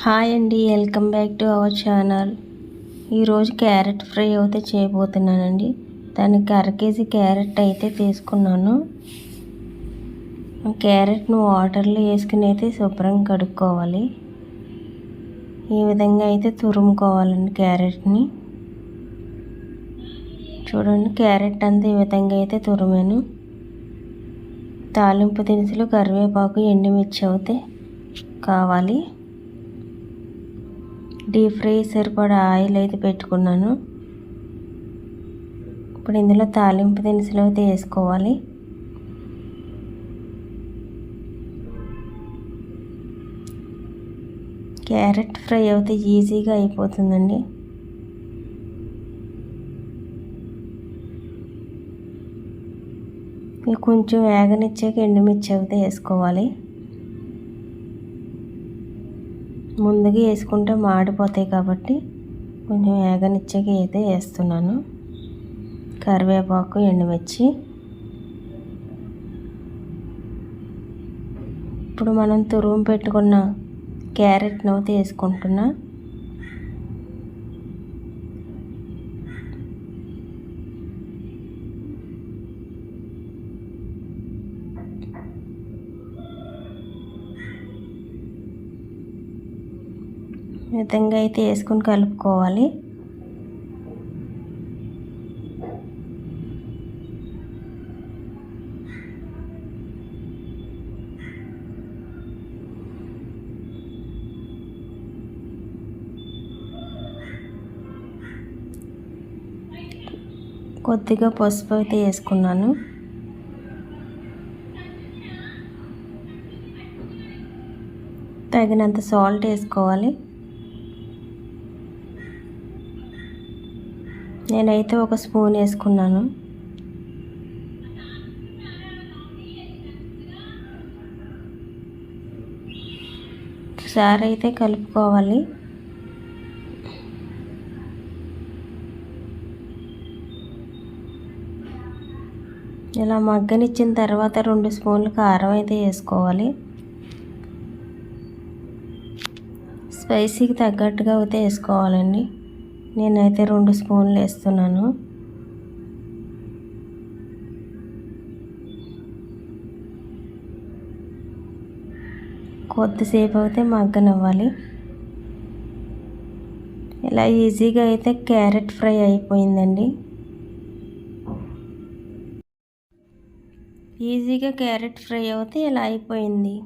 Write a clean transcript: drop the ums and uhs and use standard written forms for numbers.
Hi అండి, welcome back to our channel. ఈరోజు carrot fry అయితే చేయబోతున్నానండి. దానికి కేజీ క్యారెట్ అయితే తీసుకున్నాను. క్యారెట్ను వాటర్లో వేసుకుని అయితే శుభ్రంగా కడుక్కోవాలి. ఈ విధంగా అయితే తురుముకోవాలండి క్యారెట్ని. చూడండి, క్యారెట్ అంతా ఈ విధంగా అయితే తురిమాను. తాలింపు దినుసులు, కరివేపాకు, ఎండుమిర్చి అయితే కావాలి. డీప్ ఫ్రై సరిపడా ఆయిల్ అయితే పెట్టుకున్నాను. ఇప్పుడు ఇందులో తాలింపు దినుసులు అయితే వేసుకోవాలి. క్యారెట్ ఫ్రై అయితే ఈజీగా అయిపోతుందండి. కొంచెం వేగనిచ్చాక ఎండుమిర్చి అయితే వేసుకోవాలి. ముందుగా వేసుకుంటే మాడిపోతాయి కాబట్టి కొంచెం వేగనిచ్చాక అయితే వేస్తున్నాను. కరివేపాకు, ఎండుమిర్చి. ఇప్పుడు మనం తురుము పెట్టుకున్న క్యారెట్ను అయితే వేసుకుంటున్నా. విధంగా అయితే వేసుకొని కలుపుకోవాలి. కొద్దిగా పసుపు అయితే వేసుకున్నాను. తగినంత సాల్ట్ వేసుకోవాలి. నేనైతే ఒక స్పూన్ వేసుకున్నాను. ఒకసారి అయితే కలుపుకోవాలి. ఇలా మగ్గనిచ్చిన తర్వాత 2 స్పూన్లు కారం అయితే వేసుకోవాలి. స్పైసీకి తగ్గట్టుగా అయితే వేసుకోవాలండి. నేనైతే 2 స్పూన్లు వేస్తున్నాను. కొద్దిసేపు అయితే మగ్గనివ్వాలి. ఇలా ఈజీగా అయితే క్యారెట్ ఫ్రై అయిపోయిందండి. ఈజీగా క్యారెట్ ఫ్రై అయితే ఇలా అయిపోయింది.